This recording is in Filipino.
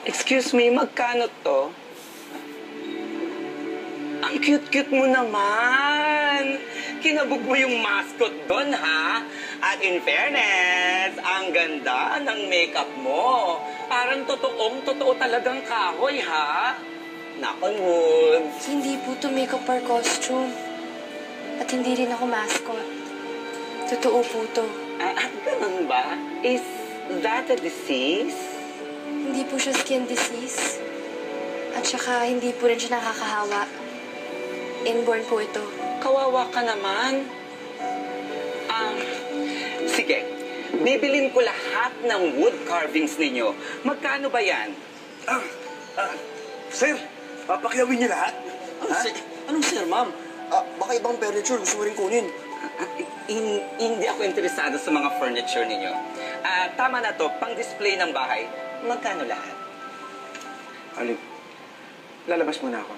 Excuse me, magkano to? Ang cute-cute mo naman. Kinabog mo yung mascot doon, ha? At in fairness, ang ganda ng makeup mo. Parang totoo talagang kahoy, ha? Knock on wood. Hindi po to makeup or costume. At hindi rin ako mascot. Totoo po to. At ganun ba? Is that a disease? Hindi po siya skin disease. At saka hindi po rin siya nakakahawa. Inborn po ito. Kawawa ka naman. Sige. Bibilin ko lahat ng wood carvings ninyo. Magkano ba yan? Sir, papakyawin niyo lahat? Anong sir, ma'am? Baka ibang furniture gusto mo rin kunin. Hindi ako interesado sa mga furniture ninyo. Tama na to, pang-display ng bahay. Magkano lahat? Aling, lalabas muna ako.